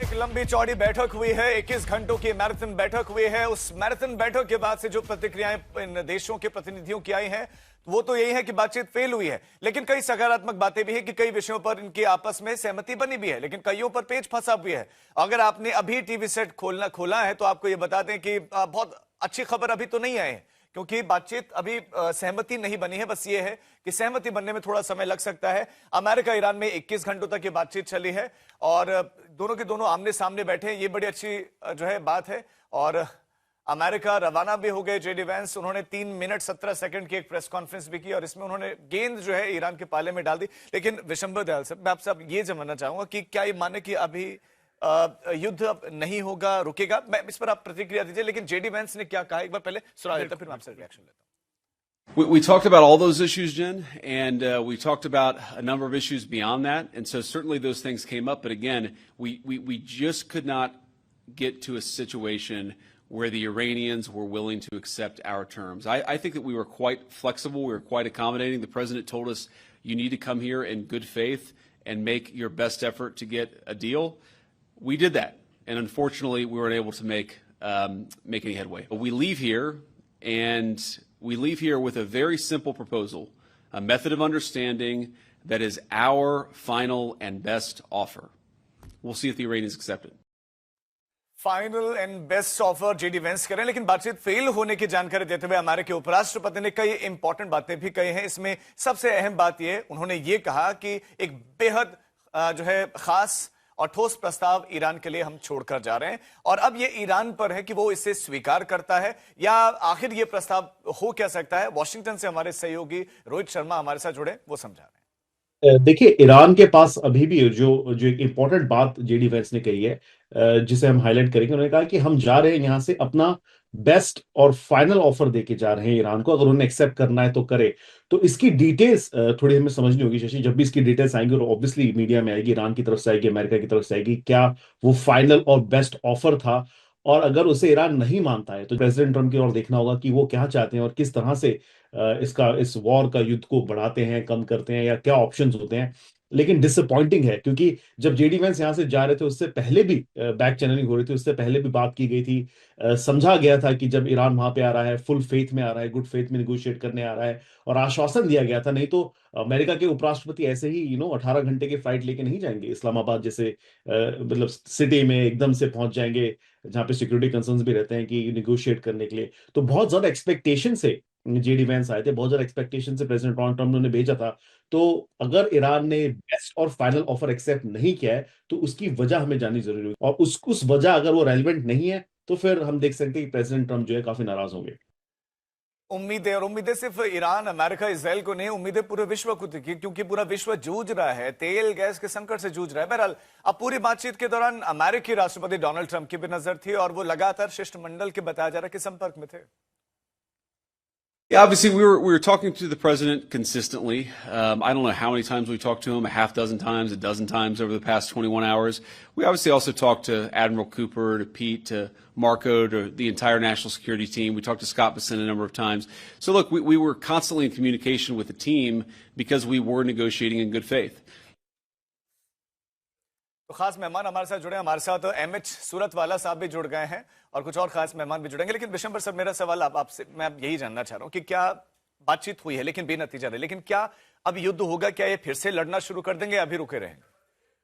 एक लंबी चौड़ी बैठक हुई है, 21 घंटों की मैराथन बैठक हुई है। उस मैराथन बैठक के बाद से जो प्रतिक्रियाएं इन देशों के प्रतिनिधियों की आई हैं वो तो यही है कि बातचीत फेल हुई है, लेकिन कई सकारात्मक बातें भी है कि कई विषयों पर इनकी आपस में सहमति बनी भी है, लेकिन कईयों पर पेच फंसा भी है। अगर आपने अभी टीवी सेट खोला है तो आपको ये बता दें कि बहुत अच्छी खबर अभी तो नहीं आई है, क्योंकि बातचीत अभी सहमति नहीं बनी है। बस ये है कि सहमति बनने में थोड़ा समय लग सकता है। अमेरिका ईरान में 21 घंटों तक ये बातचीत चली है और दोनों के दोनों आमने सामने बैठे हैं, ये बड़ी अच्छी जो है बात है। और अमेरिका रवाना भी हो गए जेडी वैंस, उन्होंने 3 मिनट 17 सेकंड की एक प्रेस कॉन्फ्रेंस भी की और इसमें उन्होंने गेंद जो है ईरान के पाले में डाल दी। लेकिन विशंबर दयाल साहब, मैं आपसे अब ये जानना चाहूंगा कि क्या ये माने कि अभी युद्ध अब नहीं होगा, रुकेगा? मैं इस पर आप प्रतिक्रिया दीजिए, लेकिन जेडी वैंस ने क्या कहा एक बार पहले सुना देता, फिर मैं आपसे रिएक्शन लेता हूं। We talked about all those issues, Jen, and we talked about a number of issues beyond that. And so certainly those things came up. But again, we just could not get to a situation where the Iranians were willing to accept our terms. I think that we were quite flexible. We were quite accommodating. The president told us, you need to come here in good faith and make your best effort to get a deal. We did that. And unfortunately, we weren't able to make any headway. But we leave here, and we leave here with a very simple proposal, a method of understanding that is our final and best offer. We'll see if the Iranians accept it. Final and best offer JD Vance करें, लेकिन बातचीत fail होने की जानकारी देते हुए America के उपराष्ट्रपति ने कई इंपॉर्टेंट बातें भी कही हैं। इसमें सबसे अहम बात यह, उन्होंने ये कहा कि एक बेहद जो है खास और ठोस प्रस्ताव ईरान के लिए हम छोड़कर जा रहे हैं और अब ये ईरान पर है कि वो इसे स्वीकार करता है या आखिर ये प्रस्ताव हो क्या सकता है। वॉशिंगटन से हमारे सहयोगी रोहित शर्मा हमारे साथ जुड़े, वो समझा रहे हैं। देखिए, ईरान के पास अभी भी जो एक इम्पोर्टेंट बात जेडी वैंस ने कही है, जिसे हम हाईलाइट करेंगे। उन्होंने कहा कि हम जा रहे हैं यहाँ से अपना बेस्ट और फाइनल ऑफर देके जा रहे हैं ईरान को, अगर उन्हें एक्सेप्ट करना है तो करे। तो इसकी डिटेल्स थोड़ी हमें समझनी होगी शशि, जब भी इसकी डिटेल्स आएंगी और ऑब्वियसली मीडिया में आएगी, ईरान की तरफ से आएगी, अमेरिका की तरफ से आएगी, क्या वो फाइनल और बेस्ट ऑफर था। और अगर उसे ईरान नहीं मानता है तो प्रेसिडेंट ट्रंप की ओर देखना होगा कि वो क्या चाहते हैं और किस तरह से इस वॉर का युद्ध को बढ़ाते हैं, कम करते हैं, या क्या ऑप्शंस होते हैं। लेकिन डिसअपॉइंटिंग है, क्योंकि जब जेडी वैंस यहां से जा रहे थे उससे पहले भी बैक चैनलिंग हो रही थी, उससे पहले भी बात की गई थी। समझा गया था कि जब ईरान वहां पे आ रहा है, फुल फेथ में आ रहा है, गुड फेथ में निगोशिएट करने आ रहा है, और आश्वासन दिया गया था, नहीं तो अमेरिका के उपराष्ट्रपति ऐसे ही 18 घंटे के फ्लाइट लेके नहीं जाएंगे इस्लामाबाद जैसे मतलब सिटी में एकदम से पहुंच जाएंगे, जहां पे सिक्योरिटी कंसर्न्स भी रहते हैं कि निगोशिएट करने के लिए। तो बहुत ज्यादा एक्सपेक्टेशन से जेडी वैंस आए थे, बहुत ज्यादा एक्सपेक्टेशन से प्रेसिडेंट डोनाल्ड ट्रंप ने भेजा था। तो अगर ईरान ने बेस्ट और फाइनल ऑफर एक्सेप्ट नहीं किया है तो उसकी वजह हमें जाननी जरूरी है, और उस वजह अगर वो रेलिवेंट नहीं है तो फिर हम देख सकते हैं कि प्रेसिडेंट ट्रंप जो है काफी नाराज होंगे। उम्मीदें सिर्फ ईरान, अमेरिका, इजराइल को नहीं, उम्मीदें पूरे विश्व को थी, क्योंकि पूरा विश्व जूझ रहा है, तेल गैस के संकट से जूझ रहा है। बहरहाल अब पूरी बातचीत के दौरान अमेरिकी राष्ट्रपति डोनाल्ड ट्रंप की भी नजर थी और वो लगातार शिष्टमंडल के बताया जा रहा है कि संपर्क में थे। Yeah, obviously we were talking to the president consistently. I don't know how many times we talked to him, a half dozen times, a dozen times over the past 21 hours. We obviously also talked to Admiral Cooper, to Pete, to Marco, to the entire national security team. We talked to Scott Bessent a number of times. So look, we were constantly in communication with the team because we were negotiating in good faith. तो खास मेहमान हमारे साथ जुड़े, हमारे साथ MH सूरत वाला साहब भी जुड़ गए हैं और कुछ और खास मेहमान भी जुड़ेंगे। लेकिन विशंबर सर, मेरा सवाल आपसे मैं यही जानना चाह रहा हूं कि क्या बातचीत हुई है लेकिन बेनतीजा रही, लेकिन क्या अब युद्ध होगा? क्या ये फिर से लड़ना शुरू कर देंगे या अभी रुके रहेंगे?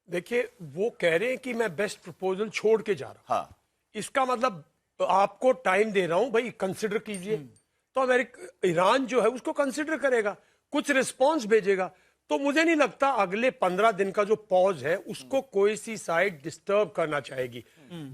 देखिए, वो कह रहे हैं कि मैं बेस्ट प्रपोजल छोड़ के जा रहा हूं। हाँ, इसका मतलब आपको टाइम दे रहा हूं भाई, कंसिडर कीजिए। तो अमेरिका, ईरान जो है उसको कंसिडर करेगा, कुछ रिस्पॉन्स भेजेगा। तो मुझे नहीं लगता अगले 15 दिन का जो पॉज है उसको कोई सी साइड डिस्टर्ब करना चाहेगी।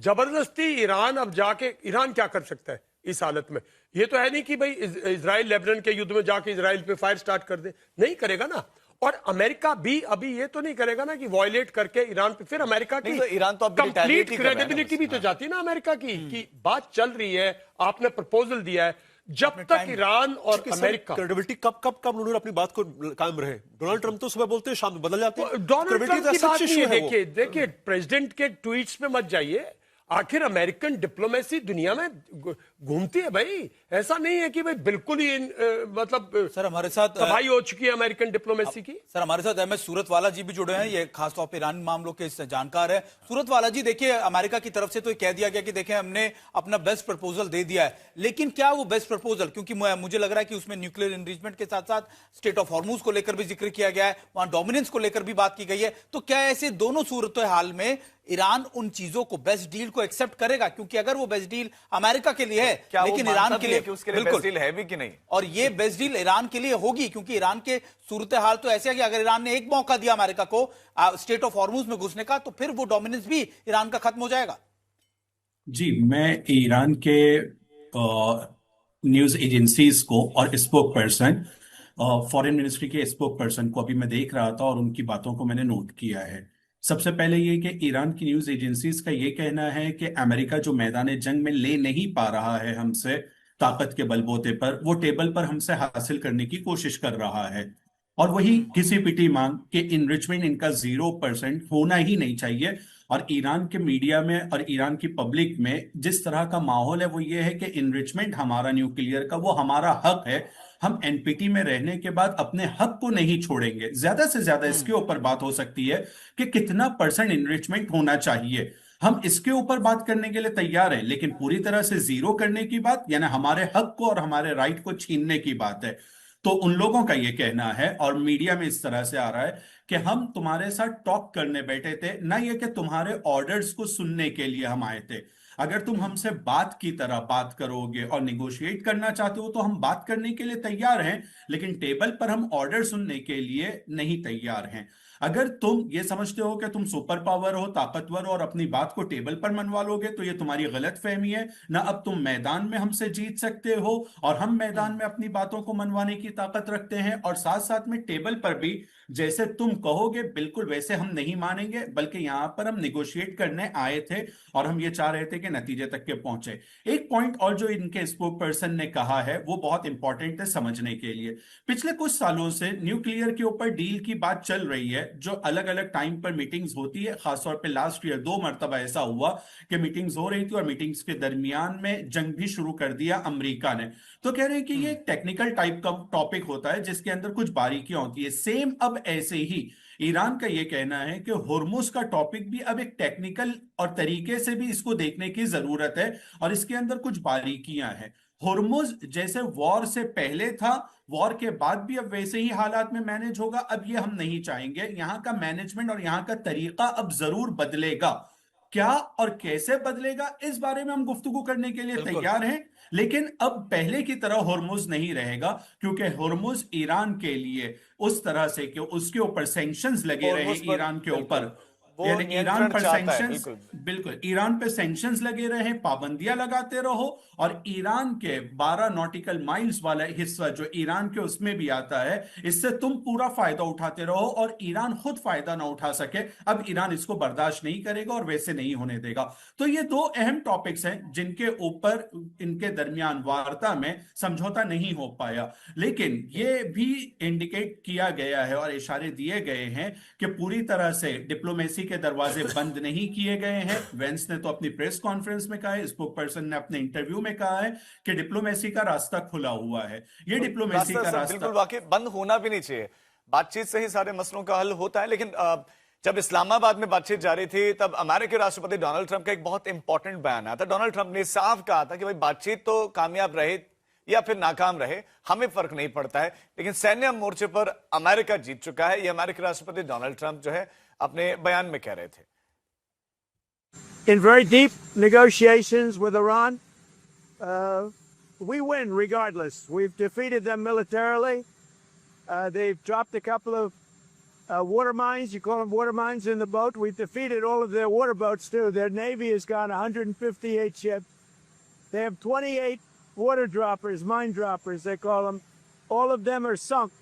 जबरदस्ती ईरान अब जाके, ईरान क्या कर सकता है इस हालत में? ये तो है नहीं कि भाई इजराइल लेबनान के युद्ध में जाके इजराइल पे फायर स्टार्ट कर दे, नहीं करेगा ना। और अमेरिका भी अभी ये तो नहीं करेगा ना कि वॉयलेट करके ईरान पे, फिर अमेरिका की तो ईरान तो कंप्लीट क्रेडिबिलिटी भी तो जाती है ना अमेरिका की, कि बात चल रही है, आपने प्रपोजल दिया है। जब तक ईरान और अमेरिका क्रेडिबिलिटी कब उन्होंने अपनी बात को कायम रहे। डोनाल्ड ट्रंप तो सुबह बोलते हैं, शाम में बदल जाते हैं। डोनाल्ड ट्रंप की बात नहीं है। देखिए प्रेसिडेंट के ट्वीट्स पे मत जाइए, आखिर अमेरिकन डिप्लोमेसी दुनिया में घूमती है भाई, ऐसा नहीं है कि भाई बिल्कुल ही मतलब सर हमारे साथ तबाही हो चुकी है अमेरिकन डिप्लोमेसी की। सर हमारे साथ एमएस सूरतवाला जी भी जुड़े हैं, ये खासतौर पर ईरानी मामलों के जानकार है। सूरतवाला जी देखिए, अमेरिका की तरफ से तो कह दिया गया कि देखिए हमने अपना बेस्ट प्रपोजल दे दिया है, लेकिन क्या वो बेस्ट प्रपोजल, क्योंकि मुझे लग रहा है कि उसमें न्यूक्लियर एनरिचमेंट के साथ साथ स्टेट ऑफ हॉर्मुज को लेकर भी जिक्र किया गया है, वहां डोमिनेंस को लेकर भी बात की गई है, तो क्या ऐसे दोनों सूरत हाल में ईरान उन चीजों को, बेस्ट डील को एक्सेप्ट करेगा? क्योंकि अगर वो बेस्ट डील अमेरिका के लिए है, क्या लेकिन वो ईरान के लिए कि उसके लिए बेस्ट डील है भी कि नहीं, और ये बेस्ट डील ईरान के लिए होगी, क्योंकि ईरान के सूरत हाल तो ऐसे है कि अगर ईरान ने एक मौका दिया अमेरिका को स्टेट ऑफ हॉर्मुज में घुसने का, तो फिर वो डोमिनेंस भी ईरान का खत्म हो जाएगा। जी, मैं ईरान के न्यूज एजेंसीज को और स्पोक पर्सन, फॉरेन मिनिस्ट्री के स्पोक पर्सन को अभी मैं देख रहा था और उनकी बातों को मैंने नोट किया है। सबसे पहले ये कि ईरान की न्यूज एजेंसीज का ये कहना है कि अमेरिका जो मैदान जंग में ले नहीं पा रहा है हमसे ताकत के बलबूते पर, वो टेबल पर हमसे हासिल करने की कोशिश कर रहा है। और वही घिसी पिटी मांग कि इनरिचमेंट इनका 0% होना ही नहीं चाहिए। और ईरान के मीडिया में और ईरान की पब्लिक में जिस तरह का माहौल है वो ये है कि इनरिचमेंट हमारा न्यूक्लियर का वो हमारा हक है, हम एनपीटी में रहने के बाद अपने हक को नहीं छोड़ेंगे। ज्यादा से ज्यादा इसके ऊपर बात हो सकती है कि कितना % इनरिचमेंट होना चाहिए, हम इसके ऊपर बात करने के लिए तैयार हैं, लेकिन पूरी तरह से 0 करने की बात, यानी हमारे हक को और हमारे राइट को छीनने की बात है। तो उन लोगों का ये कहना है, और मीडिया में इस तरह से आ रहा है कि हम तुम्हारे साथ टॉक करने बैठे थे, ना ये कि तुम्हारे ऑर्डर्स को सुनने के लिए हम आए थे। अगर तुम हमसे बात की तरह बात करोगे और निगोशिएट करना चाहते हो तो हम बात करने के लिए तैयार हैं, लेकिन टेबल पर हम ऑर्डर सुनने के लिए नहीं तैयार हैं। अगर तुम ये समझते हो कि तुम सुपर पावर हो, ताकतवर हो और अपनी बात को टेबल पर मनवा लोगे, तो ये तुम्हारी गलत फहमी है। ना अब तुम मैदान में हमसे जीत सकते हो और हम मैदान में अपनी बातों को मनवाने की ताकत रखते हैं, और साथ साथ में टेबल पर भी जैसे तुम कहोगे बिल्कुल वैसे हम नहीं मानेंगे, बल्कि यहां पर हम निगोशिएट करने आए थे और हम ये चाह रहे थे कि नतीजे तक के पहुंचे। एक पॉइंट और जो इनके स्पोक पर्सन ने कहा है वो बहुत इंपॉर्टेंट है समझने के लिए। पिछले कुछ सालों से न्यूक्लियर के ऊपर डील की बात चल रही है, जो अलग अलग टाइम पर मीटिंग्स होती है। खासतौर पे लास्ट ईयर 2 मरतबा ऐसा हुआ कि मीटिंग्स हो रही थी और मीटिंग्स के दरमियान में जंग भी शुरू कर दिया अमेरिका ने। तो कह रहे हैं कि ये एक टेक्निकल टाइप का टॉपिक होता है जिसके अंदर कुछ बारीकियां होती है। सेम अब ऐसे ही ईरान का ये कहना है कि हुर्मुज का टॉपिक भी अब एक टेक्निकल और तरीके से भी इसको देखने की जरूरत है, और इसके अंदर कुछ बारीकियां हैं। हुर्मुज जैसे वॉर से पहले था, वॉर के बाद भी अब वैसे ही हालात में मैनेज होगा, अब ये हम नहीं चाहेंगे। यहां का मैनेजमेंट और यहां का तरीका अब जरूर बदलेगा। क्या और कैसे बदलेगा इस बारे में हम गुफ्तगू करने के लिए तैयार हैं, लेकिन अब पहले की तरह हुर्मुज नहीं रहेगा, क्योंकि हुर्मुज ईरान के लिए उस तरह से कि उसके ऊपर सैंक्शंस लगे रहे ईरान के ऊपर, यानी ईरान पर सैंक्शंस, बिल्कुल ईरान पे सैंक्शंस लगे रहे, पाबंदियां लगाते रहो, और ईरान के 12 नॉटिकल माइल्स वाला हिस्सा जो ईरान के उसमें भी आता है, इससे तुम पूरा फायदा उठाते रहो और ईरान खुद फायदा ना उठा सके। अब ईरान इसको बर्दाश्त नहीं करेगा और वैसे नहीं होने देगा। तो ये 2 अहम टॉपिक्स हैं जिनके ऊपर इनके दरमियान वार्ता में समझौता नहीं हो पाया, लेकिन ये भी इंडिकेट किया गया है और इशारे दिए गए हैं कि पूरी तरह से डिप्लोमेसी के दरवाजे बंद नहीं किए गए हैं। वेंस ने तो अपनी प्रेस कॉन्फ्रेंस में कहा है, स्पोक पर्सन ने अपने इंटरव्यू में कहा है कि डिप्लोमेसी का रास्ता खुला हुआ है। ये डिप्लोमेसी का रास्ता बिल्कुल वाकई बंद होना भी नहीं चाहिए, बातचीत से ही सारे मसलों का हल होता है। लेकिन जब इस्लामाबाद में बातचीत जारी थी तब अमेरिकी राष्ट्रपति डोनाल्ड ट्रंप का एक बहुत इंपॉर्टेंट बयान आया था। डोनाल्ड ट्रंप ने साफ कहा था कि भाई बातचीत तो कामयाब रहे या फिर नाकाम रहे, हमें फर्क नहीं पड़ता है, लेकिन सैन्य मोर्चे पर अमेरिका जीत चुका है। ये अमेरिकी राष्ट्रपति डोनाल्ड ट्रंप जो है अपने बयान में कह रहे थे। In very deep negotiations with Iran, we win regardless. We've defeated them militarily. They've dropped a couple of water mines, you call them water mines, in the boat. We've defeated all of their water boats too. Their Navy has gone 158 ships. They have 28 water droppers, mine droppers they call them. All of them are sunk.